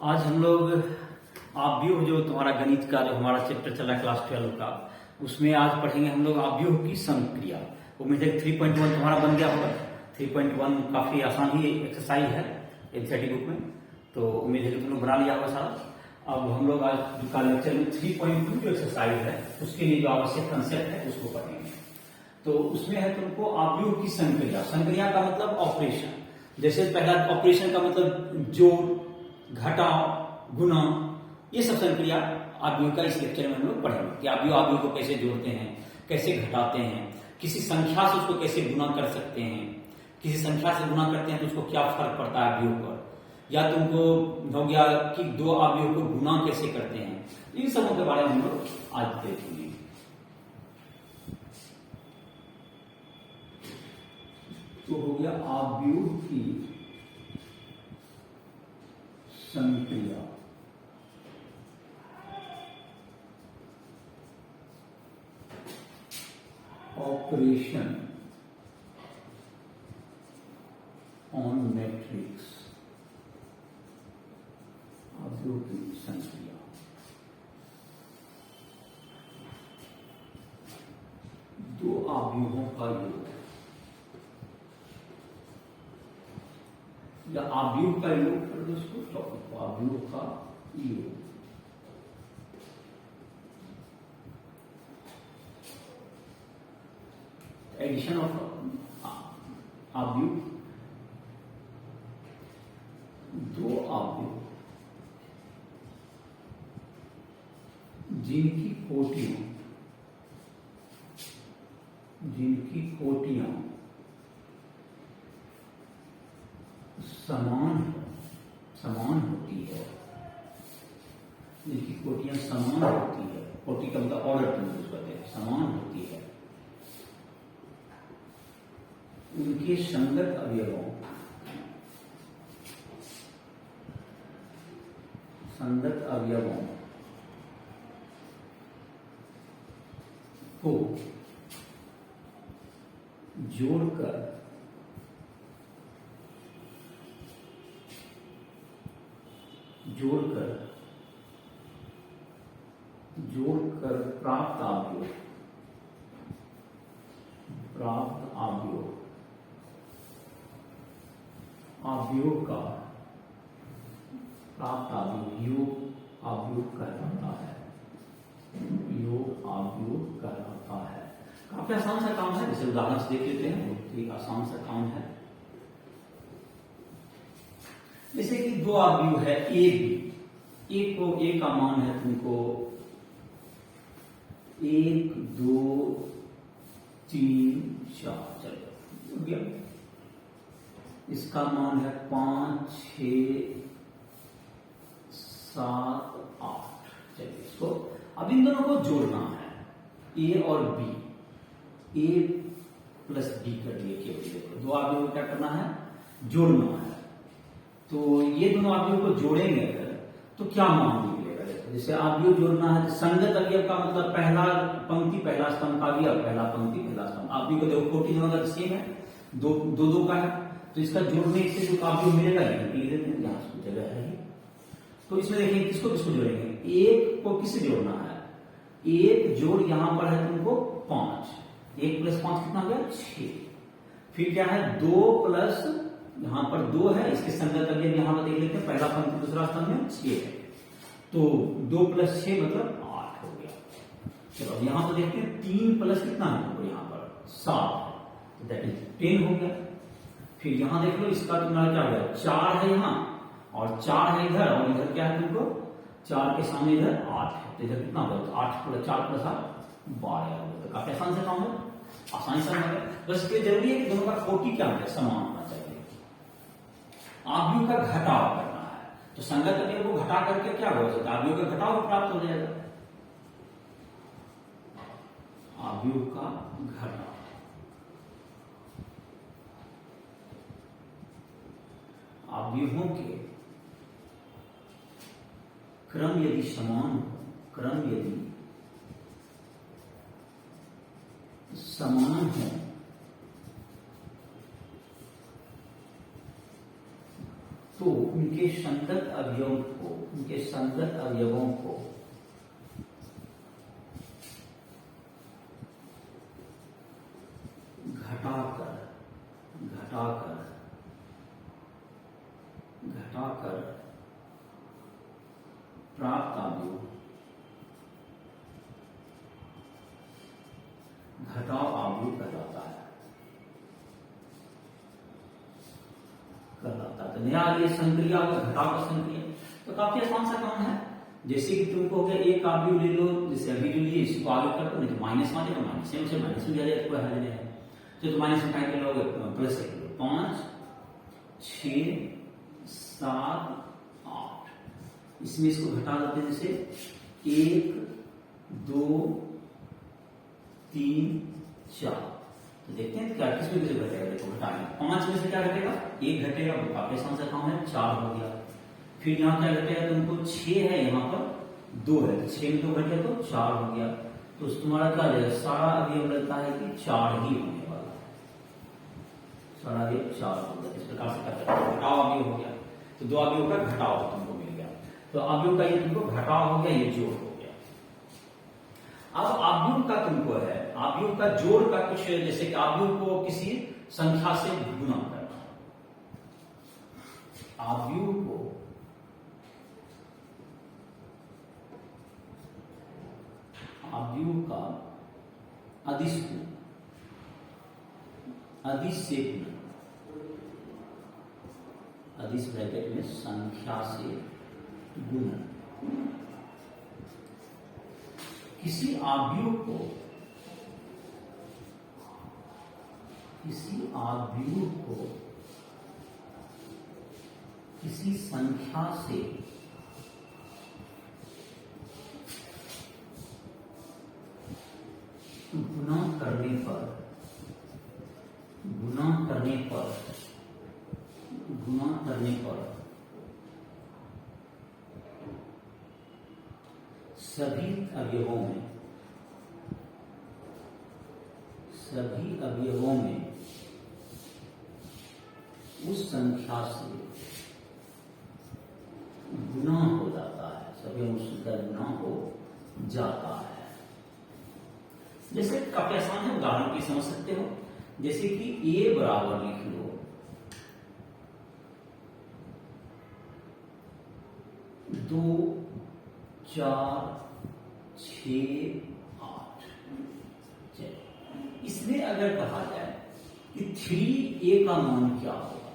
आज हम लोग आव्यूह जो तुम्हारा गणित का जो हमारा चैप्टर चला क्लास 12 का, उसमें आज पढ़ेंगे हम लोग आव्यूह की संक्रिया। उम्मीद है 3.1 तुम्हारा बन गया होगा। 3.1 काफी आसान ही एक्सरसाइज है एनसीईआरटी बुक में, तो उम्मीद है कि तुम लोग बना लिया होगा सारा। अब हम लोग आज का लेक्चर में 3.2 जो एक्सरसाइज है उसके लिए जो आवश्यक कंसेप्ट है उसको पढ़ेंगे। तो उसमें है तुमको आव्यूह की संक्रिया। संक्रिया का मतलब ऑपरेशन। जैसे पहला ऑपरेशन का मतलब जोड़, घटाव, गुणा, ये सब संक्रिया आव्यूह का इस लेक्चर में हम लोग पढ़ेंगे कि आव्यूह को कैसे जोड़ते हैं, कैसे घटाते हैं, किसी संख्या से उसको कैसे गुणा कर सकते हैं, किसी संख्या से गुणा करते हैं तो उसको क्या फर्क पड़ता है आव्यूह पर, या तुमको हो गया कि दो आव्यूह को गुणा कैसे करते हैं। इन सबों के बारे में हम लोग आज देखेंगे। तो हो गया आव्यूह की संक्रिया। ऑपरेशन ऑन मैट्रिक्स, आव्यूह की संक्रिया। दो आव्यूहों का योग या आव्यूह का योग कर दो उसको टॉपिक को, आव्यूह का योग। एडिशन ऑफ आव्यूह, दो आव्यूह जिनकी कोटियां समान होती है, जिनकी कोटियां समान होती है, कोटि का मतलब ऑर्डर कहते हैं, समान होती है, उनके संगत अवयवों को जोड़कर प्राप्त आव्यूह का योग आव्यूह कहलाता है। काफी आसान सा काम है, जैसे उदाहरण से देख लेते हैं। बहुत ही आसान सा काम है। जैसे कि दो आव्यूह है ए बी, ए का मान है तुमको 1 2 3 4, चलो हो गया। इसका मान है 5 6 7 8। चलिए इसको अब इन दोनों को जोड़ना है, ए और बी, ए प्लस बी कर दिए केवल। देखो दो आव्यूह को क्या करना है, जोड़ना है। तो ये दोनों आव्यूह को जोड़ेंगे अगर तो क्या मान निकलेगा। देखो जैसे आव्यूह जोड़ना है, संगत अवयव का मतलब पहला पंक्ति पहला स्तंभ का अवयव, पहला पंक्ति पहला स्तंभ। आव्यूह को देखो कोटि दोनों का सेम है, दो का है, तो इसका जोड़ने से जो आव्यूह मिलेगा यहाँ जगह है। तो इसमें देखिए किसको जोड़ेंगे, एक को किससे जोड़ना है, एक जोड़ यहां पर है तुमको 5, 1 प्लस 5 कितना हो गया 6। फिर क्या है 2 प्लस यहां पर 2 है, इसके संगत अवयव यहां पर देख लेते हैं, पहला पंक्ति दूसरा स्तंभ में 6 है, तो 2 प्लस 6 मतलब 8 हो गया। चलो यहां पर देखते हैं 3 प्लस कितना है तो यहां पर 7, तो दैट इज 10 हो गया। फिर यहां देख लो इसका तुम्हारा क्या हो गया, 4 है यहां और 4 है इधर, और इधर क्या है तुमको 4 के सामने इधर 8 है, तो इधर कितना होगा 8 प्लस 4 प्लस 8 12 हो गया। काफी आसान से काम है, आसानी से है। बस इसके जरूरी है कि दोनों का कोटि क्या है, समान होना चाहिए। आव्यूह का घटाव करना है, तो संगत अवयव को घटा करके क्या हो सकता है, आव्यूह का घटाव प्राप्त हो जाएगा। आव्यूह का घटाव, आव्यूहों के क्रम यदि समान हो, तो उनके उनके संगत अवयवों को घटाकर प्राप्त अवयव घटाव अवयव कहलाता है। तो नया ये संक्रिया होगा, घटाव का संक्रिया। तो काफी आसान सा काम है। जैसे कि तुमको हो गया एक अवयव ले लो, जैसे अभी जो लिए इसको आगे कर दो, नहीं तो माइनस में आ जाएगा, माइनस से माइनस में जाए तो कोई हल नहीं है। तो माइनस में टाइम लोगे प्लस 5 6 7 8, इसमें इसको घटा देते हैं। जैसे 1 2 3 4, तो देखते हैं क्या किसमें किसे घटेगा। देखो घटाएंगे 5 में से क्या घटेगा, 1 घटेगा, वो काफी आसान सा काम है, 4 हो गया। फिर यहाँ क्या घटेगा, तुमको 6 है, यहाँ पर 2 है, तो 6 में 2 घटे तो 4 हो गया। तो तुम्हारा क्या रहेगा, सारा अवयव लगता है कि 4 ही होने वाला है, सारा अवयव 4 हो गया। इस प्रकार से घटाव अवयव हो गया। तो 2 अवयव का घटाव तुमको मिल गया। तो अवयव का ये तुमको घटाव हो गया, ये जोड़ हो गया। अब अवयव का तुमको है, अवयव का जोड़ का कुछ, जैसे कि अवयव को किसी संख्या से गुणा करना, अवयव को अवयव का अदिश से गुणा, अदिश ब्रैकेट में संख्या से गुणा, किसी अवयव को किसी संख्या से गुणा करने पर सभी अवयवों में उस संख्या से गुणा हो जाता है, सभी उसका गुणा हो जाता है। जैसे काफी आसान है, उदाहरण की समझ सकते हो। जैसे कि a बराबर लिख लो 2 4 6 8। इसमें अगर कहा जाए कि 3a का मान क्या होगा,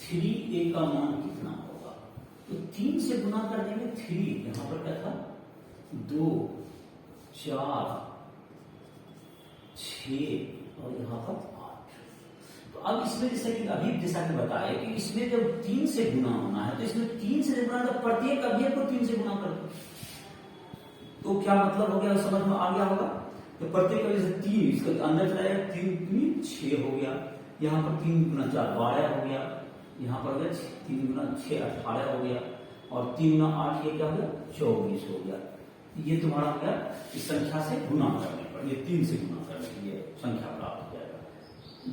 3a का मान कितना होगा, तो 3 से गुणा कर देंगे। 3 यहां पर क्या था, 2 4 6 और यहां पर 8। तो अब इसमें जैसे कि अभी जैसा कि बताया कि इसमें जब 3 से गुणा होना है, तो इसमें 3 से गुणा, तो प्रत्येक अवयव को 3 से गुणा कर दो। तो क्या मतलब हो गया, समझ में आ गया होगा। तो प्रत्येक अवयव से 3, इसका अंदर चलाएगा, 3 3 6 हो गया, यहाँ पर 3 गुना 4 12 हो गया, यहाँ पर 3 गुना 6 18 हो गया, और 3 गुना 8 ये क्या हो गया, 24 हो गया। ये तुम्हारा हो गया इस संख्या से गुणा करने पर, ये 3 से गुणा करने के लिए संख्या प्राप्त हो जाएगा।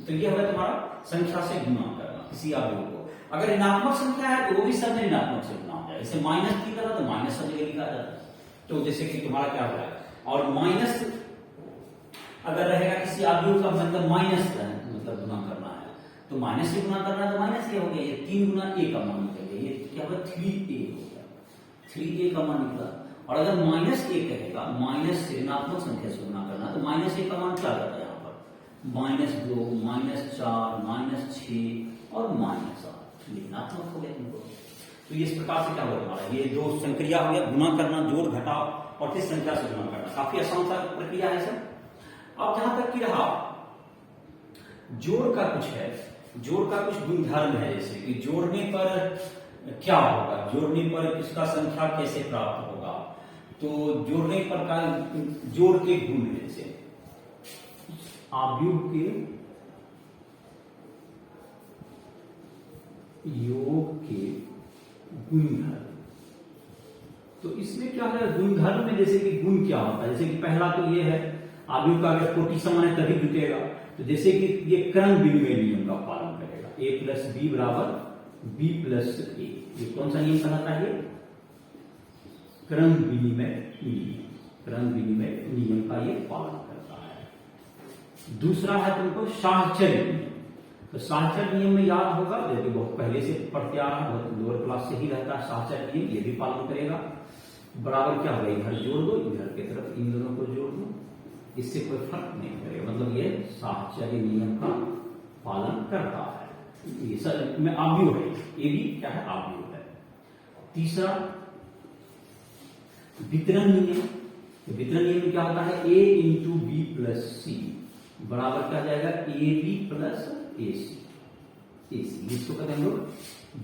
तो ये होगा तुम्हारा संख्या से गुणा करना किसी अवयव को। अगर ऋणात्मक संख्या है तो वो भी सब ऋणात्मक से गुणा हो जाए। जैसे माइनस की तरह, तो माइनस सब जगह लिखा जाता है। तो जैसे कि तुम्हारा क्या हो जाएगा, और माइनस अगर रहेगा किसी अवयव का मतलब माइनस मतलब गुणा करना है, तो माइनस से गुणा करना है, तो माइनस ये हो गया, ये 3 गुना a का मान निकल गया, ये क्या होगा 3a हो गया, 3a का मान निकला। और अगर माइनस a कहेगा, माइनस से ऋणात्मक संख्या से गुणा करना, तो माइनस a का मान क्या रहता है यहाँ पर, -2 -4 -6 और -8, ऋणात्मक हो गया तुमको। तो इस प्रकार से क्या होगा हमारा, ये 2 संक्रिया हो गया, गुणा करना, जोड़ घटाव, और फिर संख्या से गुणा करना। काफी आसान सा प्रक्रिया है सर। अब जहां तक की रहा जोड़ का कुछ है, जोड़ का कुछ गुणधर्म है। जैसे कि जोड़ने पर क्या होगा, जोड़ने पर इसका संख्या कैसे प्राप्त होगा, तो जोड़ने पर का जोड़ के गुण है। जैसे अवयव के योग के गुणधर्म, तो इसमें क्या है गुणधर्म में, जैसे कि गुण क्या होता है। जैसे कि पहला तो ये है, अवयव का अगर कोटि समान है तभी जुटेगा। तो जैसे कि ये क्रम विनिमय नियम का पालन करेगा, a + b = बी प्लस ए, ये कौन सा नियम कहलाता है? क्रम विनिमय नियम, क्रम विनिमय नियम का ये पालन करता है। दूसरा है तुमको साहचर्य नियम। तो साहचर्य नियम में याद होगा, जो कि बहुत पहले से पढ़ते आ रहा है, बहुत लोअर क्लास से ही रहता है साहचर्य नियम, ये भी पालन करेगा। बराबर क्या होगा, इधर जोड़ दो, इधर की तरफ इन दोनों को जोड़ दो, इससे कोई फर्क नहीं पड़ेगा, मतलब ये साहचर्य नियम का पालन करता है। ये सर में आव्यूह है, ये भी क्या है, आव्यूह है। तीसरा वितरण नियम। तो वितरण नियम में क्या होता है, ए इंटू बी प्लस सी बराबर क्या जाएगा, ए बी प्लस ए सी, ए सी, इसको कहते हैं हम लोग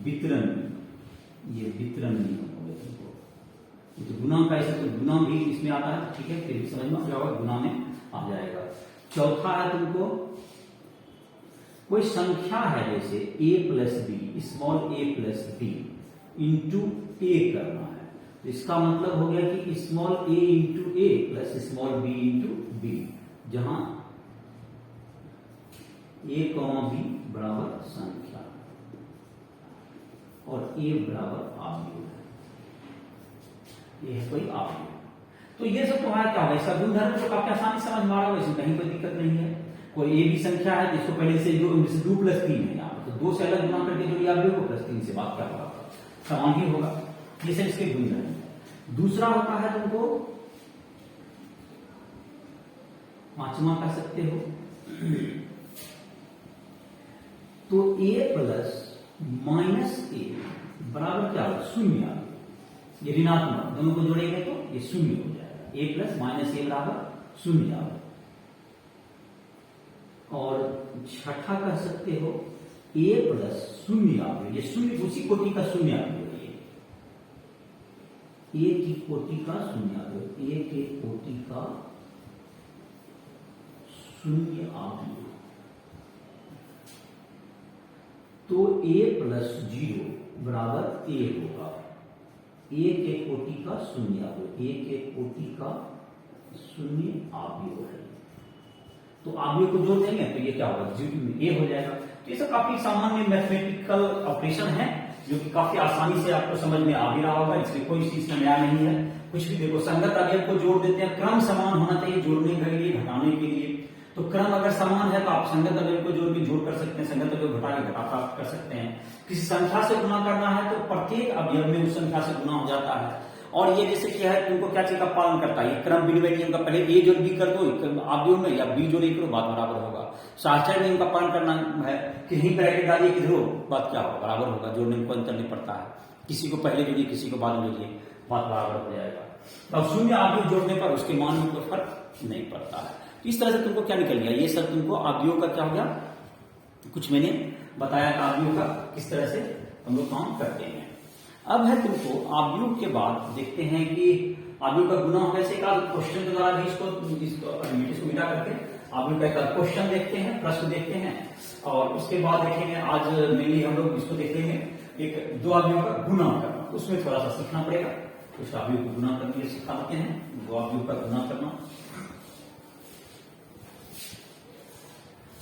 वितरण नियम। ये वितरण नियम हो गया तुमको। तो गुना का ऐसा, तो गुना भी इसमें आता है, ठीक है, फिर समझ में क्या होगा, गुना में आ जाएगा। चौथा है तुमको कोई संख्या है, जैसे a plus B, small a plus B into A करना है, तो इसका मतलब हो गया कि small a into A plus small b into B, जहां a b बराबर संख्या और a बराबर आव्यूह है, ये है कोई आव्यूह। तो ये सब तुम्हारा क्या होगा, इसका गुणधर्म तो काफी आसानी से समझ में आ रहा होगा, इसमें कहीं कोई दिक्कत नहीं है। कोई ए भी संख्या है जिसको पहले से जो 2 प्लस 3 है यहाँ, तो 2 से अलग गुना करके जो आव्यूह को प्लस 3 से बात क्या होगा, समान ही होगा। ये सब इसके गुणधर्म है। दूसरा होता है तुमको पांचवा कह सकते हो, तो a प्लस माइनस ए बराबर क्या होगा, शून्य आव्यूह। ये ऋणात्मक दोनों को जोड़ेंगे तो ये शून्य हो जाएगा, a प्लस माइनस ए बराबर शून्य आव्यूह। और छठा कह सकते हो a प्लस शून्य आव्यूह, ये शून्य उसी कोटि का शून्य आव्यूह है, a की कोटि का शून्य आव्यूह, a के कोटि का शून्य आव्यूह। तो a प्लस 0 बराबर a होगा, a के कोटि का शून्य आव्यूह, a के कोटि का शून्य आव्यूह है। तो आव्यूह को जोड़ देंगे तो ये क्या होगा, a हो जाएगा। तो ये सब काफी सामान्य मैथमेटिकल ऑपरेशन है, जो कि काफी आसानी से आपको समझ में आ भी रहा होगा, इसलिए कोई चीज में नया नहीं है। कुछ भी देखो, संगत अवयव को जोड़ देते हैं, क्रम समान होना चाहिए जोड़ने के लिए, घटाने के लिए। तो क्रम अगर समान है तो आप संगत अवयव को जोड़ कर सकते हैं, संगत अवयव घटा के घटा प्राप्त कर सकते हैं। किसी संख्या से गुना करना है तो प्रत्येक अवयव में उस संख्या से गुना हो जाता है। और ये जैसे क्या है, तुमको क्या चीज का पालन करता है, ये क्रम विनिमय नियम का, पहले ए जोड़ बी कर दो अवयव में, या बी जोड़ ए करो, बात बराबर होगा। साहचर्य नियम का पालन करना है कि यहीं ब्रैकेट डालिए, किधर हो, बात क्या होगा, बराबर होगा, जोड़ने में कोई अंतर नहीं पड़ता है। किसी को पहले जोड़िए, किसी को बाद में जोड़िए, बात बराबर हो जाएगा। अब शून्य अवयव जोड़ने पर उसके मान में कोई फर्क नहीं पड़ता है। इस तरह से तुमको क्या निकल गया, ये सब तुमको अवयव का क्या हो गया, कुछ मैंने बताया था अवयव का किस तरह से हम लोग काम करते हैं। अब है तुमको अवयव के बाद देखते हैं कि अवयव का गुना कैसे, का क्वेश्चन के द्वारा भी इसको मिटा करके अवयव का एक क्वेश्चन देखते हैं, प्रश्न देखते हैं। और उसके बाद देखेंगे, आज मेनली हम लोग इसको देखेंगे एक दो अवयव का गुना करना, उसमें थोड़ा सा सीखना पड़ेगा। उस अवयव को गुना करने के सिखाते हैं, दो अवयव का गुना करना।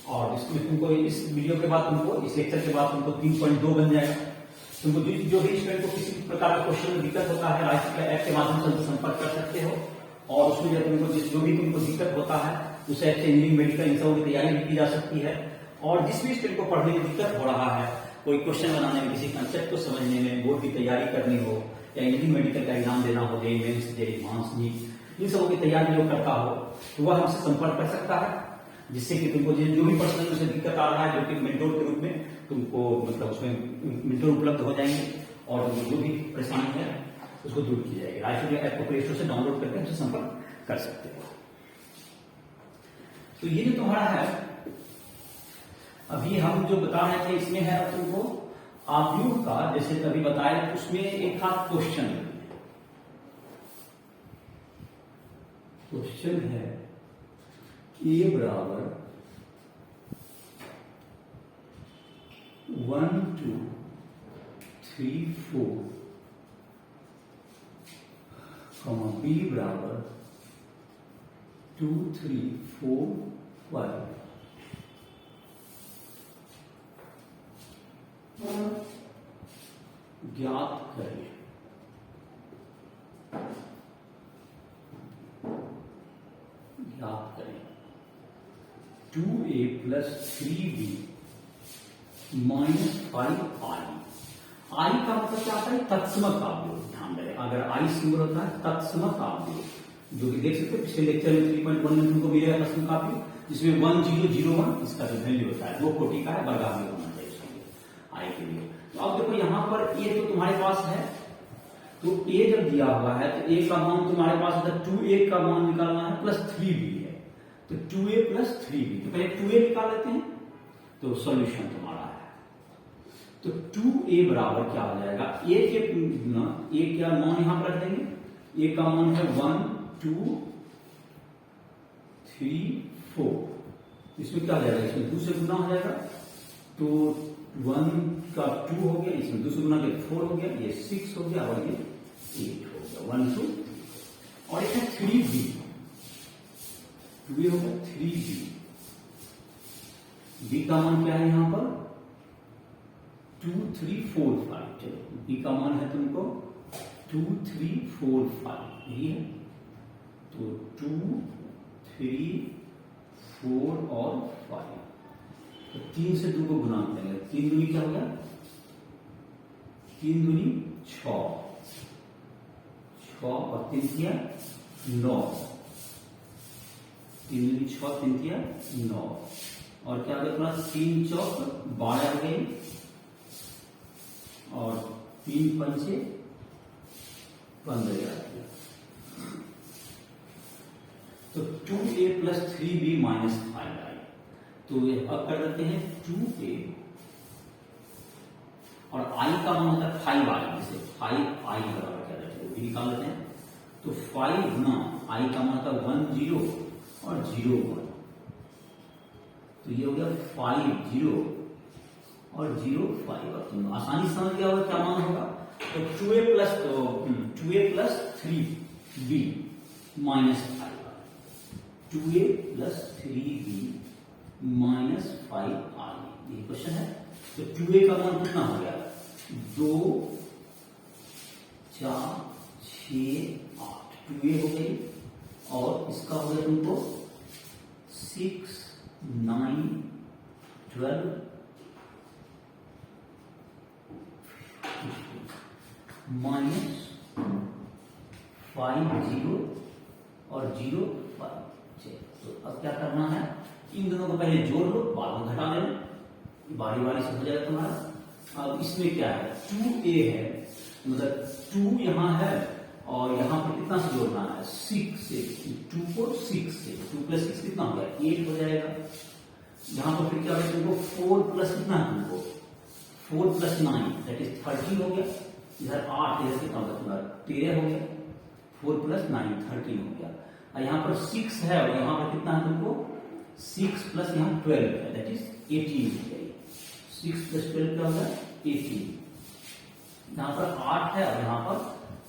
और इसमें तुमको इस वीडियो के बाद तुमको, इस लेक्चर के बाद तुमको 3.2 बन जाएगा। तुमको जो भी स्टूडेंट को किसी प्रकार का क्वेश्चन में दिक्कत होता है, राइट ऐप के माध्यम से संपर्क कर सकते हो। और उसमें तुमको जो भी तुमको दिक्कत होता है, उस ऐप से इंजीनियरिंग, मेडिकल, इन सबों की तैयारी भी की जा सकती है। और जिस भी स्टूडेंट को पढ़ने में दिक्कत हो रहा है, कोई क्वेश्चन बनाने में, किसी कंसेप्ट को समझने में, बोर्ड की तैयारी करनी हो, या इंजीनियरिंग मेडिकल का एग्जाम देना हो, इन सबों की तैयारी जो करता हो, तो वह हमसे संपर्क कर सकता है, जिससे कि तुमको जो भी पर्सनल से दिक्कत आ रहा है, जो कि मेंटोर के रूप में तुमको, मतलब उसमें मेंटोर उपलब्ध हो जाएंगे, और जो भी परेशानी है उसको दूर की जाएगी। राइट ऐप को प्ले स्टोर से डाउनलोड करके हमसे संपर्क कर सकते हो। तो ये जो तुम्हारा है, अभी हम जो बता रहे थे, इसमें है तुमको अवयव का, जैसे अभी बताया, उसमें एक था क्वेश्चन है ए बराबर 1 2 3 4, बी बराबर 2 3 4 5। ज्ञात करें। ज्ञात करें 2a plus 3b minus 5i। आई का मतलब क्या आता है? तत्समक अवयव। ध्यान दें, अगर आई सिंबल होता है तत्समक अवयव, जो कि देख सकते हैं पिछले लेक्चर में 3.1 में तुमको मिलेगा तत्समक अवयव, जिसमें 1001 इसका जो वैल्यू होता है 2 कोटि का है, वर्गावयव होना चाहिए इसके आई के लिए। तो अब देखो यहाँ पर ए तो तुम्हारे पास है, तो ए जब दिया हुआ है तो ए का मान तुम्हारे पास होता है 2a का मान निकालना है प्लस 3b है, तो 2a प्लस 3b, तो पहले 2a निकाल लेते हैं, तो सॉल्यूशन तुम्हारा है। तो 2a बराबर क्या हो जाएगा? a के गुना a क्या मान यहां पर रख देंगे, a का मान है 1 2 3 4, इसमें क्या हो जाएगा? इसमें 2 से गुना हो जाएगा, तो 1 का 2 हो गया, इसमें 2 से गुना किया 4 हो गया, ये 6 हो गया और ये 8 हो गया, 1 2 और एक है 3b, 2a हो गया 3b, b का मान क्या है यहां पर 2 3 4 5, चलो b का मान है तुमको 2 3 4 5, यही है, तो 2 3 4 और 5, तो 3 से 2 को गुना करेंगे, 3 दूनी क्या हो गया? 3 दूनी 6 और 3 किया 9, 3 दूनी 6 3 किया 9, और क्या हो गया तुम्हारा 3 चौक 12 हो गई, और 3 पंचे 15 आ गया। तो 2a plus 3b minus 5i, तो ये अब कर देते हैं 2a और i का मान होता है 5i, जिसे 5i बराबर क्या रहता है निकाल लेते हैं, तो 5 गुना i का मान होता है 1 0 और 0 1, तो ये हो गया 5 0 और 0 5, और तुम आसानी से समझ गया होगा क्या मान होगा, तो 2a plus 3b minus 5, 2a plus 3b minus 5i, ये क्वेश्चन है। तो 2a का मान कितना हो गया? 2 4 6 8, 2a हो गई, और इसका हो गया तुमको 6 9 12 माइनस 5 0 और 0 5। तो अब क्या करना है, इन दोनों को पहले जोड़ लो, बाद में घटा लेना, बारी बारी से हो जाएगा तुम्हारा। अब इसमें क्या है 2a है, मतलब 2 यहां है और यहां पर कितना से जोड़ना है 6 से, 2 को 6 से, 2 प्लस 6 कितना हो गया 8 हो जाएगा। यहां पर फिर क्या होगा तुमको 4 प्लस कितना है तुमको 4 प्लस 9 दैट इज 13 हो गया, इधर 8 इधर कितना होगा तुम्हारा 13 हो गया, 4 प्लस 9 13 हो गया, और यहाँ पर 6 है और यहाँ पर कितना है तुमको 6 प्लस यहाँ 12 है दैट इज 18 हो गई, 6 प्लस 12 क्या होगा 18, यहाँ पर 8 है और यहाँ पर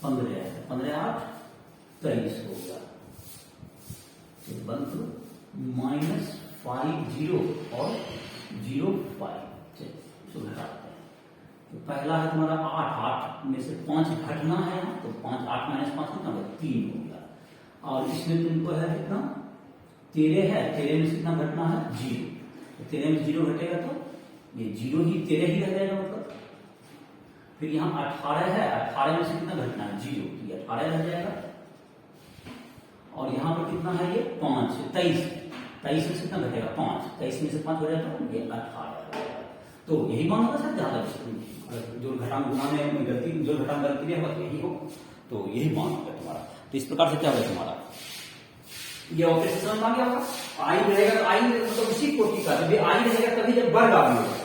15 है, 15 8 23 हो गया, तो बन तो माइनस 5 0 और 0 5, चलो घटाते हैं। तो पहला है तुम्हारा 8 में से 5 घटना है, तो 5 8 माइनस 5 कितना होगा 3 हो गया, और इसमें तुमको है कितना 13 है, 13 में से कितना घटना है 0, तो 13 में 0 घटेगा तो ये 0 ही 13 ही रह जाएगा, मतलब फिर यहाँ 18 है, 18 में से कितना घटना है 0, तो ये 18 रह जाएगा, और यहाँ पर कितना है ये 5 23, 23 में से कितना घटेगा 5, 23 में से 5 हो जाएगा तो ये 18, तो यही मान होगा सर, ज्यादा जो घटान गुनाने में गलती, जो घटान गलती नहीं होगा यही हो, तो यही मान होगा तुम्हारा। तो इस प्रकार से क्या होगा तुम्हारा ये ऑपरेशन समझ आ गया होगा। आई रहेगा तो आई मतलब उसी कोटि का, जब आई रहेगा तभी जब वर्ग आदि होगा,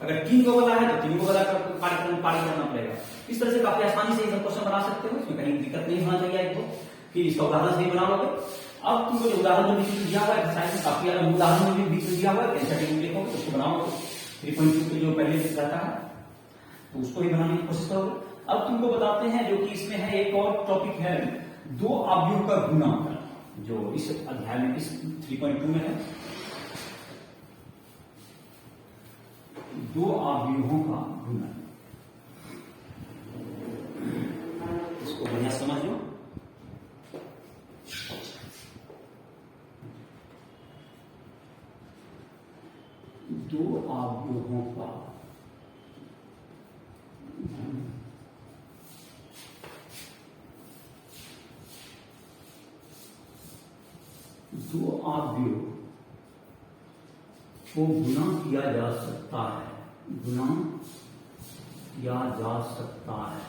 अगर 3 को बता है तो 3 को बता कर कार्य करना पड़ेगा। इस तरह से काफी आसानी से क्वेश्चन बना सकते हो, इसमें कहीं दिक्कत नहीं होना चाहिए आपको कि इसका उदाहरण से ही बनाओगे। अब तुमको जो उदाहरण में दिया हुआ है साइंस में काफी अलग उदाहरण में भी दिया हुआ है, देखोगे उसको बनाओगे 3.2 के जो पहले रहता है तो उसको ही बनाने की कोशिश करोगे। अब तुमको बताते हैं जो कि इसमें है एक और टॉपिक है 2 अवयव का गुणा करना, जो इस अध्याय में इस 3.2 में है 2 अवयवों का गुणा। यह समझ लो। दो अवयवों का दो अवयव को गुणा किया जा सकता है, गुणा किया जा सकता है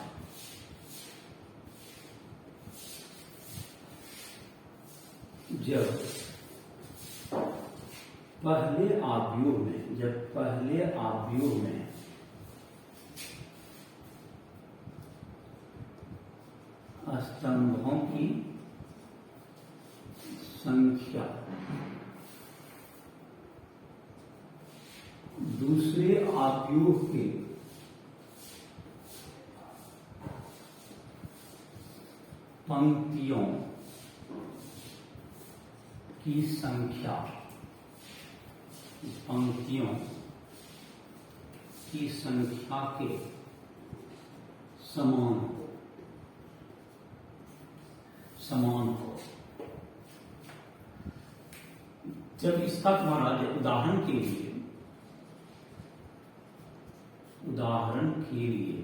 जब पहले अवयव में, जब पहले अवयव में स्तंभों की संख्या दूसरे अवयव के पंक्तियों की संख्या, पंक्तियों की संख्या के समान हो, समान हो। जब इसका तुम्हारा उदाहरण के लिए, उदाहरण के लिए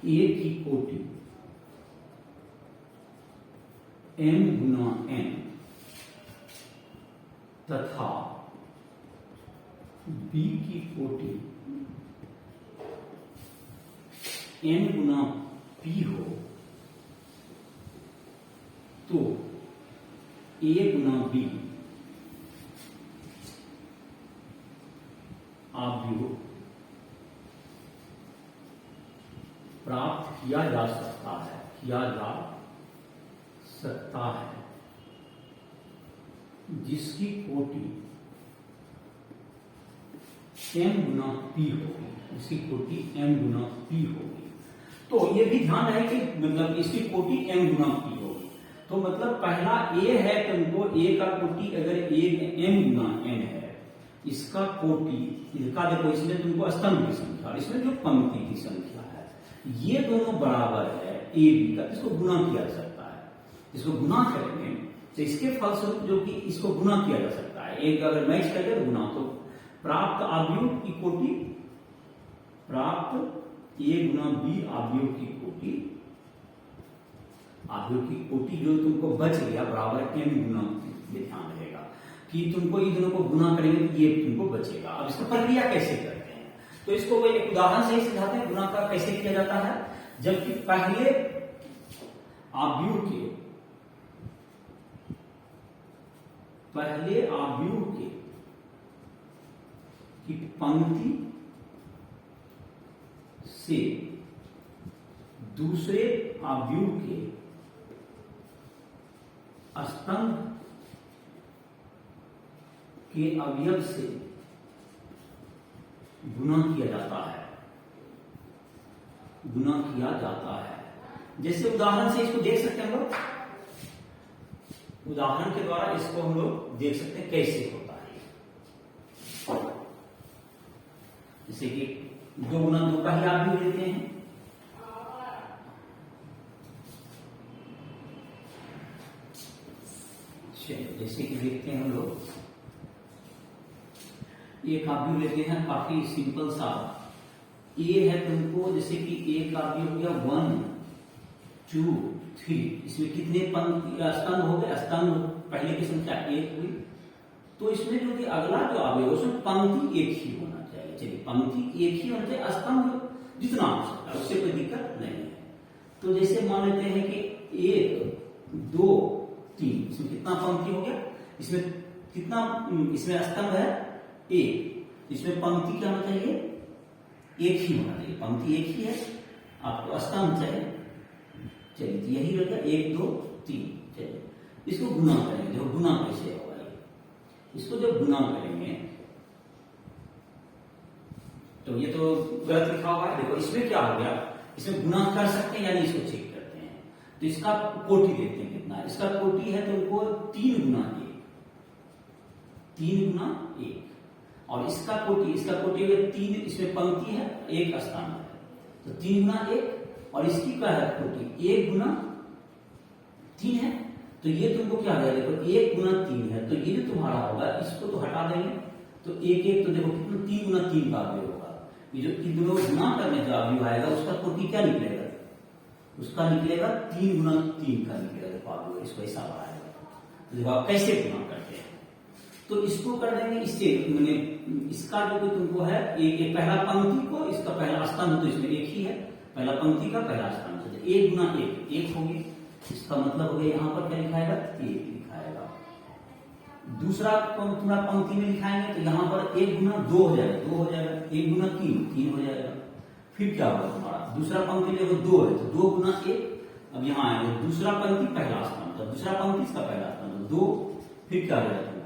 ए की कोटि m गुना n तथा b की कोटि n गुना p हो तो a गुना b अवयव प्राप्त किया जा सकता है, किया जा सकता है जिसकी कोटि m गुना p होगी, इसकी कोटि m गुना p होगी। तो ये भी ध्यान रहे कि मतलब इसकी कोटि m गुना p होगी। तो मतलब पहला a है, तुमको a का कोटि अगर a m गुना n है, इसका कोटि, इसका देखो इसमें तुमको स्तंभ की संख्या और इसमें जो पंक्ति की संख्या है, ये दोनों बराबर है a b का, इसको गुना किया जा सकता है। इसको गुना करेंगे तो इसके फलस्वरूप जो कि इसको गुना किया जा सकता है, एक अगर मैच करेगा तो गुना, तो प्राप्त अवयव की कोटि, प्राप्त a गुना b अवयव की कोटि, अवयव की कोटि जो तुमको बच गया बराबर m गुना, ये ध्यान रहेगा कि तुमको इन दोनों को गुना करेंगे तो ये तुमको बचेगा। अब इसका प्रक्रिया कैसे करते हैं, तो इसको वो एक उदाहरण से ही समझाते हैं गुना का कैसे किया जाता है। जबकि पहले अवयव के, पहले अवयव के की पंक्ति से दूसरे अवयव के स्तंभ के अवयव से गुना किया जाता है, गुना किया जाता है। जैसे उदाहरण से इसको देख सकते हैं हम लोग, उदाहरण के द्वारा इसको हम लोग देख सकते हैं कैसे होता है। जैसे कि 2 गुना 2 का ही आप भी लेते हैं, जैसे कि देखते हैं हम लोग, एक अवयव लेते हैं काफी सिंपल सा, ए है तुमको, जैसे कि एक अवयव हो गया 1 2 3, इसमें कितने स्तंभ हो गए, स्तंभ पहले की संख्या 1 हुई, तो इसमें जो कि अगला जो अवयव उसमें पंक्ति एक ही होना चाहिए। चलिए पंक्ति एक ही होना चाहिए, स्तंभ जितना हो सकता है उससे कोई दिक्कत नहीं है। तो जैसे मान लेते हैं कि 1 2 3, इसमें कितना पंक्ति हो गया, इसमें कितना, इसमें स्तंभ है 1, इसमें पंक्ति क्या होना चाहिए, एक ही होना चाहिए, पंक्ति एक ही है, आपको स्तंभ चाहिए। चलिए तो यही रहेगा 1 2 3। चलिए इसको गुना करेंगे, देखो गुना कैसे होगा, इसको जब गुना करेंगे तो ये तो गलत लिखा हुआ है, देखो इसमें क्या हो गया, इसमें गुना कर सकते हैं यानी इसको चेक करते हैं। तो इसका कोटि देखते हैं कितना, इसका कोटि है तुमको 3 गुना 1, 3 गुना 1, और इसका कोटि, इसका कोटि अगर 3, इसमें पंक्ति है 1 स्तंभ है, तो 3 गुना 1 और इसकी क्या है कोटि 1 गुना 3 है, तो ये तुमको क्या हो जाएगा, देखो 1 गुना 3 है, तो ये जो तुम्हारा होगा इसको तो हटा देंगे, तो 1 1 तो देखो कितना 3 गुना 3 का अवयव होगा। ये जो इन दोनों गुना करने जो अवयव आएगा उसका कोटि क्या निकलेगा, उसका निकलेगा 3 गुना 3 का निकलेगा, देखो अवयव इसको ऐसा बनाएगा। तो देखो आप कैसे गुना करते हैं, तो इसको कर देंगे इससे, मैंने इसका जो तुमको है एक पहला पंक्ति को इसका पहला स्तंभ, तो इसमें एक ही है, पहला पंक्ति का पहला स्तंभ, तो 1 गुना 1 1 होगी, इसका मतलब हो गया यहाँ पर क्या लिखाएगा 1 लिखाएगा। दूसरा तुम्हारा पंक्ति में लिखाएंगे तो यहाँ पर 1 गुना 2 हो जाएगा, 2 हो जाएगा, 1 गुना 3 3 हो जाएगा। फिर क्या होगा तुम्हारा दूसरा पंक्ति में 2 है, तो 2 गुना 1, अब यहाँ आएगा दूसरा पंक्ति पहला स्तंभ, तो दूसरा पंक्ति इसका पहला स्तंभ 2, फिर क्या हो जाएगा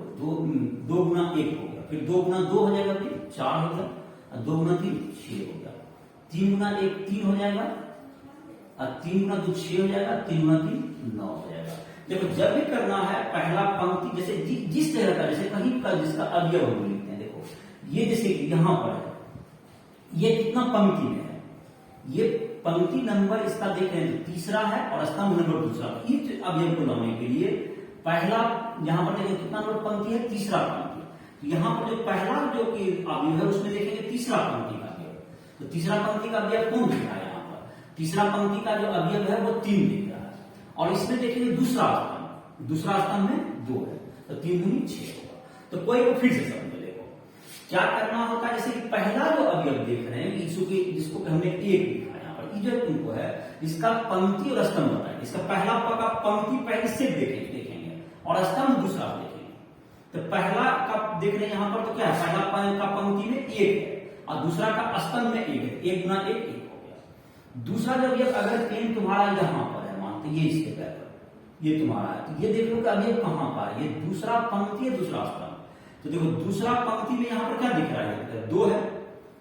2 गुना 1 हो गया, फिर 2 गुना 2 हो जाएगा, फिर 4 हो गया, और 2 गुना 3 6 हो गया, 3 गुना 1 3 हो जाएगा, और 3 गुना 2 6 हो जाएगा, 3 गुना 3 9 हो जाएगा। देखो जब भी करना है पहला पंक्ति जैसे जिस तरह का जैसे कहीं का जिसका अवयव हम लिखते हैं, देखो ये जैसे यहाँ पर है, ये कितना पंक्ति में है, ये पंक्ति नंबर इसका देख रहे हैं तीसरा है और स्तंभ नंबर दूसरा, इस अवयव को लाने के लिए पहला यहाँ पर देखिए कितना नंबर पंक्ति है, तीसरा पंक्ति, तो यहाँ पर जो पहला जो कि अवयव है उसमें देखेंगे तीसरा पंक्ति का अवयव, तो तीसरा पंक्ति का अवयव कौन दिख रहा है, यहाँ पर तीसरा पंक्ति का जो अवयव है वो 3 दिख रहा है, और इसमें देखेंगे दूसरा स्तंभ में 2 है, तो 3 दूनी 6 होगा। तो कोई को फिर से समझ देखो क्या करना होता है, जैसे पहला जो अवयव देख रहे हैं जिसको हमने 1 लिखा है यहाँ पर, जो तुमको है इसका पंक्ति और स्तंभ बताएंगे, इसका पहला का पंक्ति पहले से देखेंगे और स्तंभ दूसरा देखेंगे। तो पहला का देख रहे हैं यहाँ पर, तो क्या है पहला का पंक्ति में 1 है और दूसरा का स्तंभ में 1 है, 1 गुना 1 1 हो गया। दूसरा जब ये अगर पेन तुम्हारा यहाँ पर है, मानते ये इसके पैर पर ये तुम्हारा है, तो ये देख लो कि अब ये कहाँ का है, ये दूसरा पंक्ति है दूसरा स्तंभ, तो देखो दूसरा पंक्ति में यहाँ पर क्या दिख रहा है 2 है,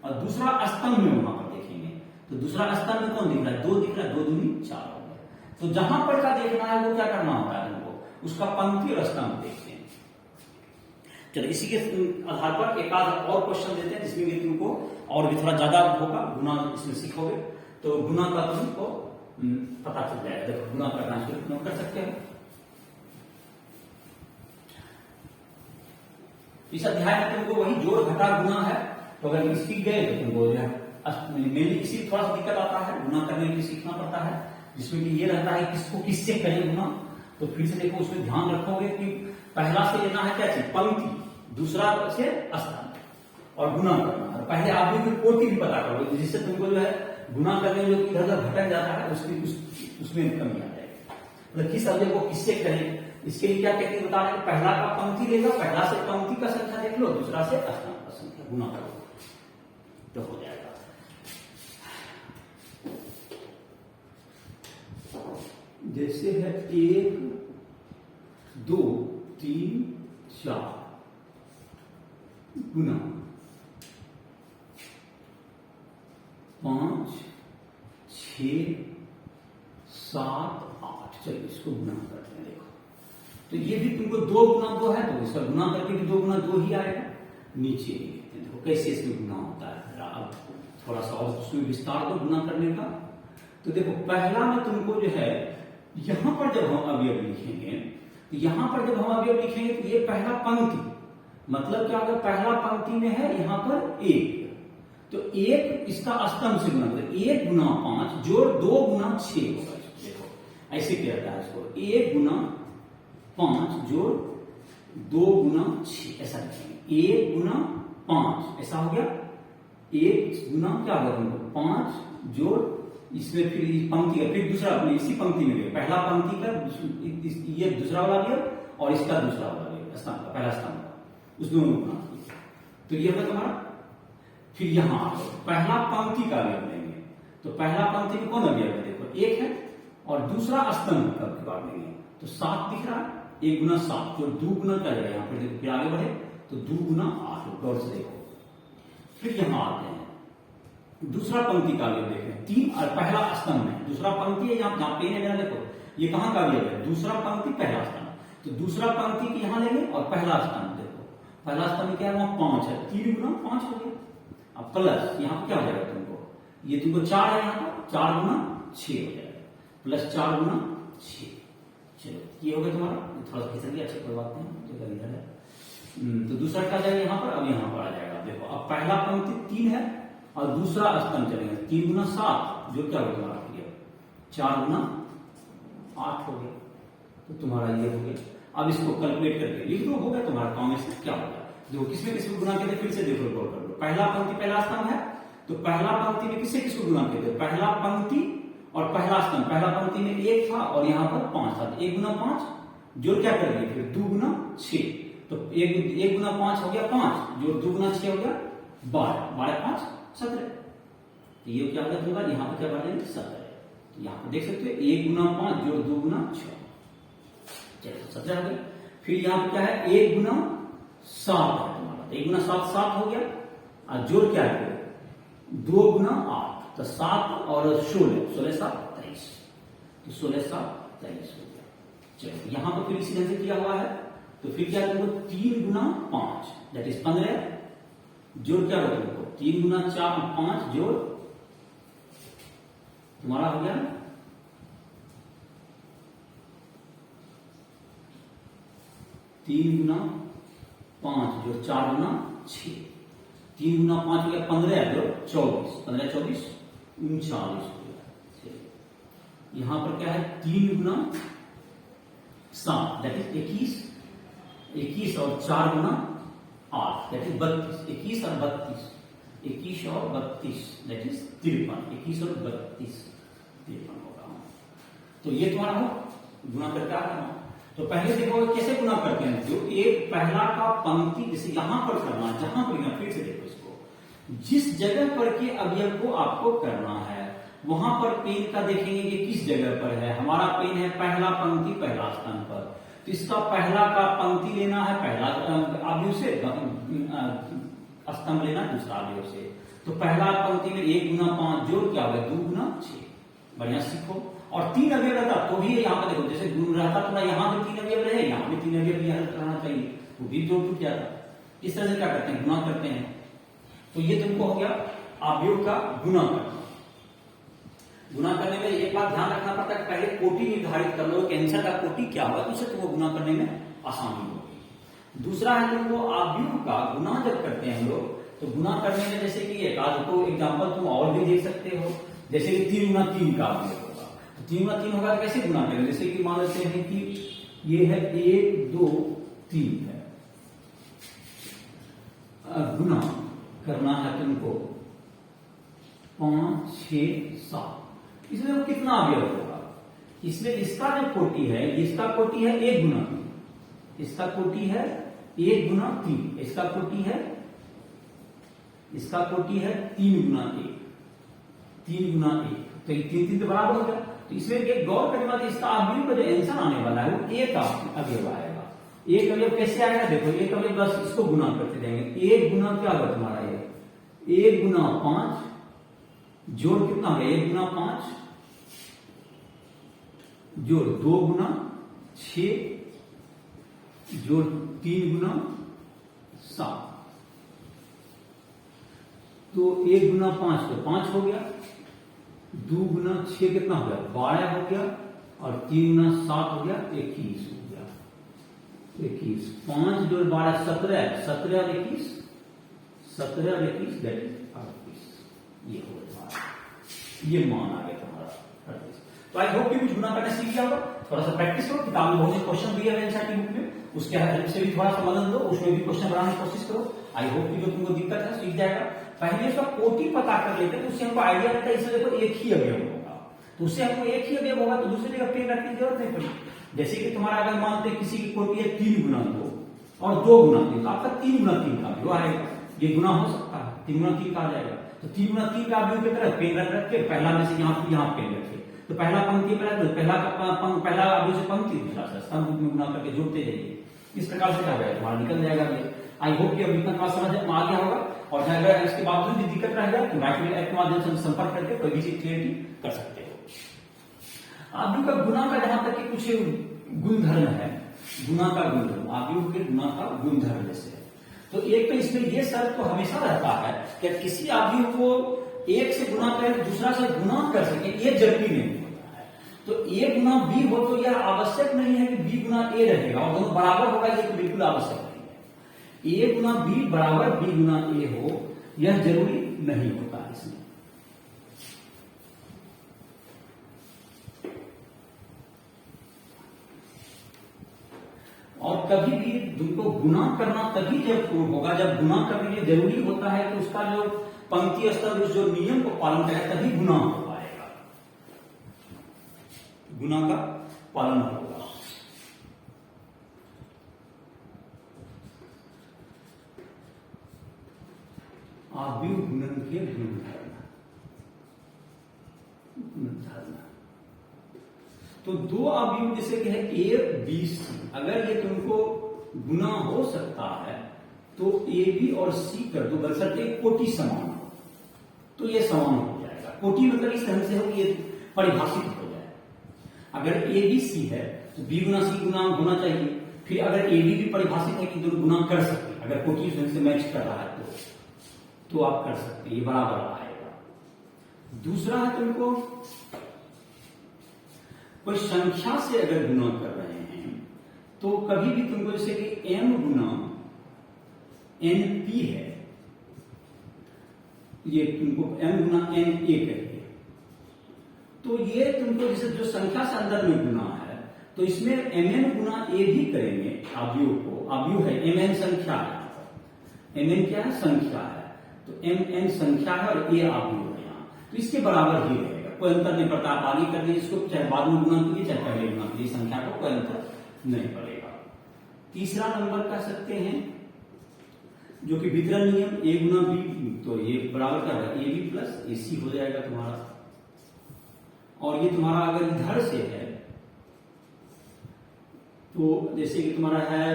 और दूसरा स्तंभ में वहां पर देखेंगे तो दूसरा स्तंभ में कौन दिख रहा है 2 दिख रहा है, 2 दूनी 4 हो गया। तो जहां पर का देखना है वो क्या करना होता है तुमको, उसका पंक्ति और स्तंभ देखते हैं। चलो इसी के आधार पर एक आध और क्वेश्चन देते हैं जिसमें तुमको और भी थोड़ा ज्यादा होगा, गुना इसमें सीखोगे तो गुना का तुमको पता चल जाएगा। देखो गुना करना शुरू कर सकते हो। इस अध्याय में तुमको वही जोड़ घटा गुना है, तो अगर सीख गए तो तुमको जो है मेनली इसी थोड़ा सा दिक्कत आता है, गुना करने के लिए सीखना पड़ता है, जिसमें कि ये रहता है किसको किससे करें गुना। तो फिर से देखो उसमें ध्यान रखोगे कि पहला से लेना है क्या चीज पंक्ति, दूसरा से स्तंभ और गुना करना है। पहले आप भी कोटि भी पता करोगे जिससे तुमको जो है गुना करने जो इधर उधर भटक जाता है उसमें कमी आ जाएगी। मतलब किस अवयव को किससे करें, इसके लिए क्या टेक्निक बता रहे हैं, पहला का पंक्ति लेगा, पहला से पंक्ति का संख्या देख लो, दूसरा से स्तंभ का संख्या गुना करो तो हो जाएगा। जैसे है 1 2 3 4 गुना 5 6 7 8, चलिए इसको गुना करते हैं। देखो तो ये भी तुमको 2 गुना 2 है तो इसका गुना करके भी 2 गुना 2 ही आएगा। नीचे देखो कैसे इसमें गुना होता है, अब थोड़ा सा और उसमें विस्तार दो गुना करने का। तो देखो पहला में तुमको जो है यहां पर जब हम अवयव लिखेंगे तो यहां पर जब हम अवयव लिखेंगे तो ये पहला पंक्ति मतलब क्या होगा, पहला पंक्ति में है यहां पर 1, तो 1 इसका स्तंभ से गुना करें, 1 गुना 5 जोड़ 2 गुना 6 होगा। देखो ऐसे क्या रहता है इसको, 1 गुना 5 जोड़ 2 गुना 6 ऐसा लिखेंगे, 1 गुना 5 ऐसा हो गया, 1 गुना क्या होगा तुमको 5 जोड़ इसमें फिर पंक्ति का फिर दूसरा इसी पंक्ति में पहला पंक्ति का ये दूसरा वाला अवयव और इसका दूसरा वाला अवयव स्तंभ का पहला स्तंभ का उस दोनों गुना, तो ये होगा तुम्हारा। फिर यहां पहला पंक्ति का अवयव लेंगे तो पहला पंक्ति में कौन अवयव है, देखो 1 है और दूसरा स्तंभ का बात लेंगे तो 7 दिख रहा है, 1 गुना 7 तो 2 गुना क्या जाएगा यहाँ पर, फिर आगे बढ़े तो 2 गुना 8 गौर से देखो। फिर यहां आते हैं दूसरा पंक्ति का अवयव देखें 3 और पहला स्तंभ है, दूसरा पंक्ति है यहाँ पेन है, देखो ये कहां का अवयव है, दूसरा पंक्ति पहला स्तंभ, तो दूसरा पंक्ति की यहां लेंगे और पहला स्तंभ देखो पहला स्तंभ क्या है वहां 5 है, 3 गुना 5 हो गया। अब प्लस यहाँ क्या हो जाएगा तुमको, ये तुमको 4 है यहाँ पर 4 गुना 6 हो जाएगा, प्लस 4 गुना 6। चलो ये हो गया तुम्हारा, थोड़ा सा खिसक गया, अच्छा कोई बात नहीं, जगह इधर है। तो दूसरा क्या जाएगा यहाँ पर, अब यहाँ पर आ जाएगा। देखो अब पहला पंक्ति 3 है और दूसरा स्तंभ चलेगा 3 गुना 7, जो क्या हो तुम्हारा 4 गुना 8 हो गया। तो तुम्हारा ये हो गया। अब इसको कैलकुलेट करके लिख दो, हो गया तुम्हारा काम। इसमें क्या होगा, देखो किसमें किसको गुना कहते हैं, फिर से देखो रिकॉर्ड कर लो। पहला पंक्ति पहला स्तंभ है, तो पहला पंक्ति में किससे किसको गुना कहते हैं, पहला पंक्ति और पहला स्तंभ। पहला पंक्ति में 1 था और यहाँ पर 5 था, 1 गुना 5 जोड़ क्या कर दिए, फिर 2 गुना 6, तो 1 गुना 5 हो गया 5, जो 2 गुना 6 हो गया 12, 12 5 17। तो ये क्या हो गया तुम्हारा, यहाँ पर क्या बढ़ जाएंगे 17। तो यहाँ पर देख सकते हो 1 गुना 5 जोड़ 2 गुना 6, चलो 17 हो गया। फिर यहाँ पे क्या है, 1 गुना 7 है तुम्हारा, 1 गुना 7 7 हो गया, और जोड़ क्या है 2 गुना 8, तो 7 और 16, 16 7 23, तो 16 7 23 हो गया। चलो यहाँ पर फिर इसी ढंग से किया हुआ है, तो फिर क्या तुमको 3 गुना 5 दैट इज 15, जोड़ क्या होगा तुमको 3 गुना 4 5 जोड़ तुम्हारा हो गया 3 गुना 5 जो 4 गुना 6, 3 गुना 5 हो गया 15 जो 24, 15 24 39 हो गया। यहां पर क्या है 3 गुना 7 दैट इज 21, 21 और 4 गुना 8 दैट इज 32, 21 और 32, 21 और 32 दैट इज 53, 21 और 32 53 होगा। तो ये तुम्हारा हो गुना करके आ रहा है। तो पहले देखो कैसे गुना करते हैं, जो एक पहला का पंक्ति जैसे यहां पर करना, जहां पर फिर से देखो इसको, जिस जगह पर के अवयव को आपको करना है वहां पर पेन का देखेंगे कि किस जगह पर है। हमारा पेन है पहला पंक्ति पहला स्तंभ पर, तो इसका पहला का पंक्ति लेना है पहला अवयव से, स्तंभ लेना दूसरा अवयव से। तो पहला पंक्ति में 1 गुना 5 जोड़ क्या होगा 2 गुना 6, बढ़िया सीखो। और 3 अवयव रहता तो भी यहाँ पर देखो, जैसे गुण रहता थोड़ा यहाँ भी 3 अवयव रहे, यहाँ भी 3 अवयव रहना चाहिए, वो भी जोड़ टूट जाता। इस तरह से क्या करते हैं, गुना करते हैं। तो ये तुमको हो गया अवयव का गुना करना। गुना करने में एक बात ध्यान रखना पड़ता है, पहले कोटि निर्धारित कर लो कि आंसर का कोटि क्या होगा, तो उससे तुमको गुना करने में आसानी होगी। दूसरा है तुमको अवयव का गुना जब करते हैं हम लोग, तो गुना करने में जैसे कि एक आध को एग्जाम्पल तुम और भी देख सकते हो, जैसे कि 3 गुना 3 का अवयव होगा, तो 3 गुना 3 होगा तो कैसे गुना करें, जैसे कि मान लेते हैं कि ये है 1 2 3 है, गुना करना है तुमको 5 6 7, इसमें वो कितना अवयव होगा, इसमें इसका जो कोटि है, इसका कोटि है 1 गुना 3, इसका कोटि है 1 गुना 3, इसका कोटि है 3 गुना 1, 3 गुना 1, तो ये 3 3 तो बराबर हो गया। तो इसमें एक गौर करने वाला, इसका अवयव का जो आंसर आने वाला है वो 1 अवयव आएगा। 1 अवयव कैसे आएगा, देखो 1 अवयव बस इसको गुना करते जाएंगे। 1 गुना क्या होगा तुम्हारा, 1 गुना 5 जोड़ कितना हो गया 1 गुना 5 जोड़ 2 गुना 6 जोड़ 3 गुना 7, तो 1 गुना 5 तो 5 हो गया, 2 गुना 6 कितना हो गया 12 हो गया, और 3 गुना 7 हो गया 21 हो गया, 21, 5 जोड़ 12 17, 17 और 21 17 और 21 दैट इज 38, ये हो गया, ये मान आ गया तुम्हारा 38। तो आई होप कि कुछ गुना करना सीख गया होगा, थोड़ा सा प्रैक्टिस करो, किताब में बहुत से क्वेश्चन दिए हुए एनसीईआरटी बुक में, उसके हेल्प से भी थोड़ा सा मदद लो, उसमें भी क्वेश्चन बनाने की कोशिश करो। आई होप कि जो तुमको दिक्कत है सीख जाएगा। पहले उसका कोटि पता कर लेते हैं, तो उससे हमको आइडिया रहता है, इससे देखो एक ही अवयव होगा, तो उससे हमको एक ही अवयव होगा, तो दूसरी जगह पेन रखने की जरूरत नहीं पड़ी। जैसे कि तुम्हारा अगर मानते किसी की कोटि है 3 गुना 2 और 2 गुना 3, तो आपका 3 गुना 3 का अवयव आएगा, ये गुना हो सकता है, 3 गुना 3 का आ जाएगा। तो 3 गुना 3 का अवयव की तरह पेन रख के पहला में से यहाँ पेन रखे, तो पहला पंक्ति पहला अवयव से पंक्ति, दूसरा से स्तंभ में गुना करके जोड़ते जाइए। इस प्रकार से क्या होगा तुम्हारा निकल जाएगा। आई होप कि अब इतना क्लास समझ आ गया होगा, और अगर इसके बावजूद भी दिक्कत रहेगा तो राइट में के माध्यम से संपर्क करके कोई भी चीज क्लियरली कर सकते हो। आदि का गुना का जहां तक कि कुछ गुणधर्म है, गुना का गुणधर्म, आदि के गुना का गुणधर्म जैसे है, तो एक तो इसमें यह शर्त तो हमेशा रहता है कि किसी आदि को एक से गुना करें दूसरा से गुना कर सके, ये जरूरी नहीं होता है। तो ए गुना बी हो तो यह आवश्यक नहीं है कि बी गुना ए रहेगा और दोनों बराबर होगा, ये तो बिल्कुल आवश्यक नहीं है। ए गुना बी बराबर बी गुना ए हो, यह जरूरी नहीं होता इसमें। और कभी भी तुमको गुना करना तभी जब होगा जब गुना करने के लिए जरूरी होता है कि उसका जो पंक्ति स्तर जो नियम को पालन करे, तभी गुना हो पाएगा, गुना का पालन होगा। आव्यूह गुणन के गुणधर्म। तो दो अवयव जैसे कि है ए बी सी, अगर ये तुमको गुना हो सकता है तो ए बी और सी कर दो, बशर्ते कोटि समान हो, तो ये समान हो जाएगा। कोटि मतलब इस तरह से हो कि ये परिभाषित हो जाए। अगर ए बी सी है तो बी गुना सी गुना होना चाहिए। फिर अगर ए बी भी परिभाषित है कि दोनों गुना कर सकते, अगर कोटि से मैच कर रहा है तो आप कर सकते, ये बराबर आएगा। दूसरा है तुमको कोई संख्या से अगर गुना कर रहे हैं तो कभी भी तुमको जैसे कि m गुना n p है, ये तुमको m गुना n a कहिए, तो ये तुमको जैसे जो संख्या से अंदर में गुना है तो इसमें mn गुना a भी करेंगे अवयव को। अवयव है mn संख्या है, mn क्या है? संख्या है। तो mn संख्या है और a अवयव है यहाँ, तो इसके बराबर ही रहेगा, कोई अंतर नहीं पड़ता। आप आगे कर दीजिए इसको, चाहे बाद में गुना कीजिए चाहे पहले गुना कीजिए, संख्या को कोई अंतर नहीं पड़ेगा। तीसरा नंबर कह सकते हैं जो कि वितरण नियम ए गुना बी, तो ये बराबर क्या होगा? ए बी प्लस ए सी हो जाएगा तुम्हारा। और ये तुम्हारा अगर इधर से है तो जैसे कि तुम्हारा है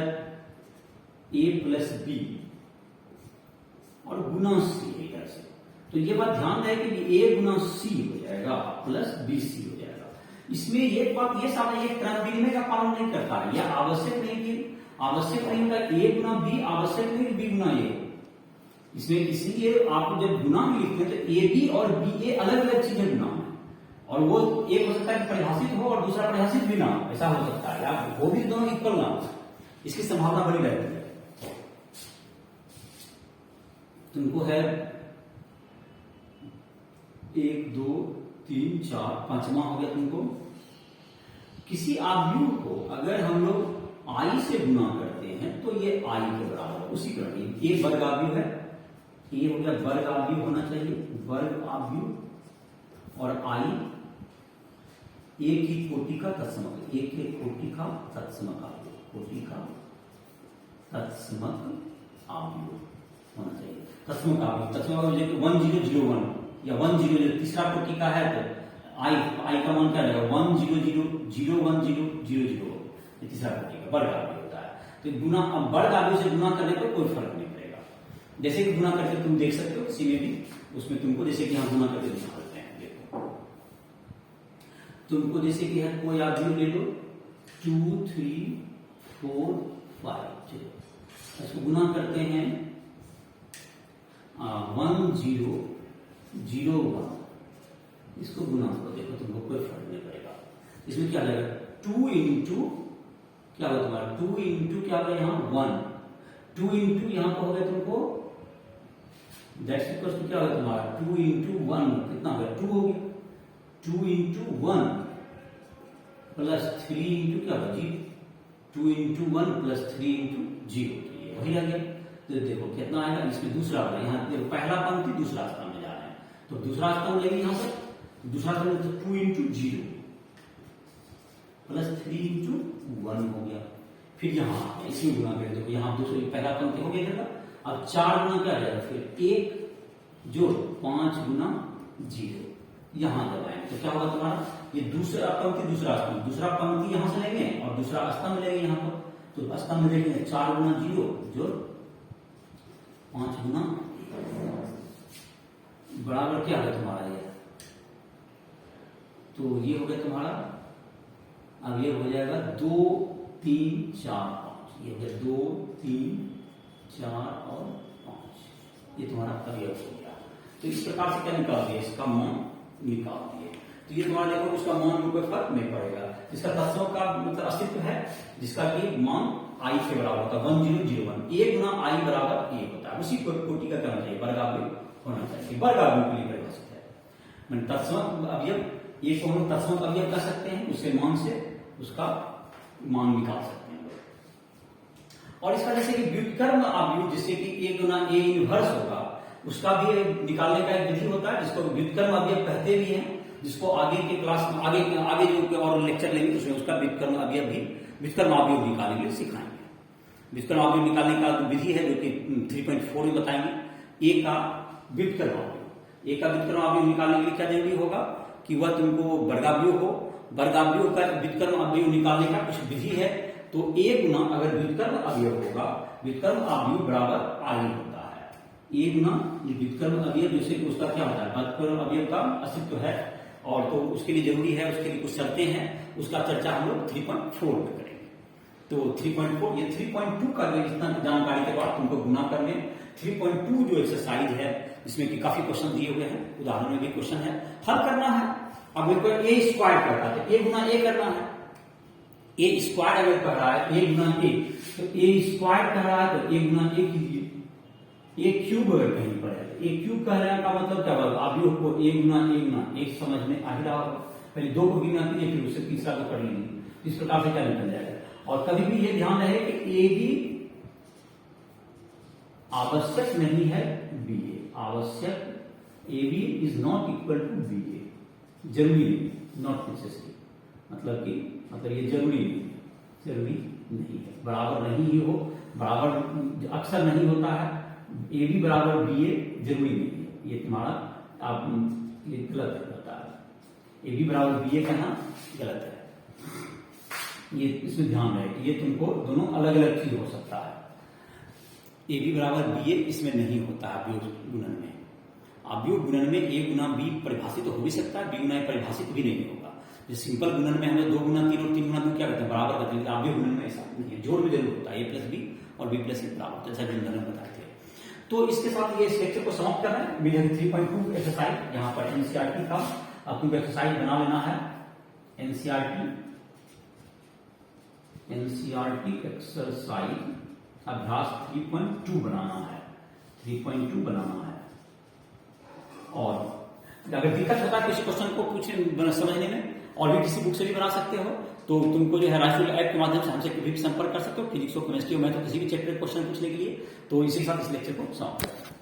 ए प्लस बी और गुना सी इधर से, तो ये बात ध्यान रहे कि ए गुना सी हो जाएगा प्लस बी सी हो जाएगा। इसमें एक बात ये सारा ये क्रम विनिमय का पालन नहीं करता है, यह आवश्यक नहीं होगा ए गुना बी, आवश्यक नहीं कि बी गुना ए। इसमें इसलिए आप जब गुना में लिखते हैं तो ए बी और बी ए अलग अलग चीजें गुना है, और वो एक हो सकता है परिभाषित हो और दूसरा परिभाषित भी ना हो, ऐसा हो सकता है। आप वो भी दोनों इक्वल ना हो, इसकी संभावना बड़ी रहती है। तुमको है 1 2 3 4 पांचवा हो गया तुमको। किसी अवयव को अगर हम लोग आई से गुना करते हैं तो ये आई के बराबर, उसी तरह ये वर्ग अवयव है, ये हो गया वर्ग अवयव होना चाहिए, वर्ग अवयव, और आई एक ही कोटि का तत्समक, एक ही कोटि का तत्समक अवयव, कोटि का तत्समक अवयव होना चाहिए। तत्समक अवयव 1001 या 10 तीसरा कोटि का है तो आई का मान क्या रहेगा? 100010000, ये तीसरा कोटि का वर्ग अवयव होता है। तो गुना, अब वर्ग अवयव से गुना करने पर कोई फर्क नहीं पड़ेगा। जैसे कि गुना करके तुम देख सकते हो किसी में भी, उसमें तुमको जैसे कि हम गुना करके दिखाते हैं, देखो तुमको जैसे कि है कोई अवयव ले लो 2 3 4 5, इसको गुना करते हैं 1001, इसको गुना करो, देखो तुमको कोई फर्क नहीं पड़ेगा। इसमें क्या लगेगा? 2 इंटू क्या होगा तुम्हारा? 2 इंटू क्या होगा यहाँ? 1, 2 इंटू यहाँ पर हो गया तुमको, दैट्स इक्वल्स टू क्या होगा तुम्हारा? 2 इंटू 1 कितना हो गया? 2 हो गया। 2 इंटू 1 प्लस 3 इंटू क्या होगा? 0, 2 इंटू 1 प्लस 3 इंटू 0, तो ये वही आ गया। तो देखो कितना आएगा, इसमें दूसरा होगा, यहाँ देखो पहला पंक्ति दूसरा स्तंभ में जा रहे हैं, तो दूसरा स्तंभ लेंगे यहाँ पर, दूसरा स्तंभ तो 2 इंटू 0 प्लस 3 इंटू 1 हो गया। फिर यहाँ इसमें गुना करें, देखो यहाँ दूसरे पहला पंक्ति हो गया, अब 4 गुना क्या जाएगा? फिर 1 जोड़ 5 गुना 0, यहाँ दबाएंगे तो क्या होगा तुम्हारा? ये दूसरा पंक्ति दूसरा पंक्ति यहाँ से लेंगे और दूसरा स्तंभ लेंगे यहाँ पर, तो स्तंभ लेंगे 4 गुना 0 जोड़ 5 गुना बराबर क्या है तुम्हारा? ये तो ये हो गया तुम्हारा, अब ये हो जाएगा 2 3 4 5, ये हो गया 2 3 4 और 5, ये तुम्हारा अवयव हो गया। तो इस प्रकार से क्या निकाल दिए, इसका मान निकाल दिए। तो ये तुम्हारा देखो उसका मान में कोई फर्क नहीं पड़ेगा, जिसका तत्वों का मतलब अस्तित्व है, जिसका कि मान आई के बराबर होता है 1001, ए गुना आई बराबर ए होता है। उसी कोटि का करना चाहिए, वर्गावयव होना चाहिए, वर्गावयव के लिए परिभाषित है। मैंने तत्सम अवयव, ये को हम तत्सम अवयव कर सकते हैं, उसके मान से उसका मान निकाल सकते हैं। और इसका जैसे कि व्युत्क्रम अवयव, जिससे कि ए गुना ए इनवर्स होगा, उसका भी निकालने का एक विधि होता है, जिसको व्युत्क्रम अवयव कहते भी हैं, जिसको आगे के क्लास में आगे जो और लेक्चर लेंगे उसमें उसका व्युत्क्रम अवयव भी, व्युत्क्रम अवयव निकालने के लिए सिखाएंगे। व्युत्क्रम अवयव निकालने का विधि है जो कि 3.4 में बताएंगे। ए का व्युत्क्रम अवयव, ए का व्युत्क्रम अवयव निकालने के लिए क्या जरूरी होगा कि वह तुमको वर्गावयव हो, वर्गावयव का व्युत्क्रम अवयव निकालने का कुछ विधि है। तो ए गुना अगर व्युत्क्रम अवयव होगा, व्युत्क्रम अवयव बराबर आई होता है। ए गुना ये व्युत्क्रम अवयव, जैसे कि उसका क्या होता है, व्युत्क्रम अवयव का अस्तित्व है, और तो उसके लिए जरूरी है, उसके लिए कुछ शर्तें हैं, उसका चर्चा हम लोग 3.4 में करेंगे। तो 3.4 ये 3.2 का जो इतना जानकारी के बाद तुमको गुना करने, 3.2 जो एक्सरसाइज है इसमें कि काफी क्वेश्चन दिए हुए हैं, उदाहरण में भी क्वेश्चन है, हल करना है। अब मेरे को ए स्क्वायर करता है, ए गुना ए करना है। ए स्क्वायर अगर कह रहा है ए गुना ए, तो ए स्क्वायर कह रहा है तो ए गुना ए कीजिए। ए क्यूब अगर कहीं पर है, ए क्यूब कहने का मतलब क्या होगा, अवयव को ए गुना एक समझ में आ ही रहा होगा। पहले 2 को गिना कीजिए, फिर उससे तीसरा को कर लेंगे। इस प्रकार से क्या निकल जाएगा। और कभी भी ये ध्यान रहे कि ए भी आवश्यक नहीं है बी ए, आवश्यक A B is not equal to B A, जरूरी नहीं, नॉट नेसेसरी, मतलब ये जरूरी नहीं है, बराबर नहीं ही हो, बराबर अक्सर नहीं होता है। ए बी बराबर बी ए जरूरी नहीं है, ये तुम्हारा आप ये गलत होता है। ए बी बराबर बी ए कहना गलत है, ये इसमें ध्यान रहे कि ये तुमको दोनों अलग अलग चीज हो सकता है। ए बी बराबर बी ए इसमें नहीं होता है अवयव गुणन में। अवयव गुणन में ए गुना बी परिभाषित तो हो भी सकता है, बी गुना ए परिभाषित भी नहीं होगा। जैसे सिंपल गुणन में हमें 2 गुना 3 और 3 गुना 2 क्या करते हैं, बराबर करते हैं। अवयव गुणन में ऐसा नहीं है, जोड़ भी जरूर होता है, ए प्लस बी और बी प्लस ए बराबर होता है, जैसा जनरल में बताए थे। तो इसके साथ ये इस लेक्चर को समाप्त करना है। मीडियम 3.2 एक्सरसाइज, यहाँ पर एनसीईआरटी का अब तुमको एक्सरसाइज बना लेना है। एनसीईआरटी एक्सरसाइज अभ्यास 3.2 बनाना है, 3.2 बनाना है। और अगर दिक्कत होता है किसी क्वेश्चन को पूछने समझने में, और भी किसी बुक से भी बना सकते हो, तो तुमको जो है राइफल ऐप के माध्यम से हमसे कभी भी संपर्क कर सकते हो, फिजिक्स और केमिस्ट्री और मैथ किसी भी चैप्टर क्वेश्चन पूछने के लिए। तो इसी के साथ इस लेक्चर को समाप्त करते हैं।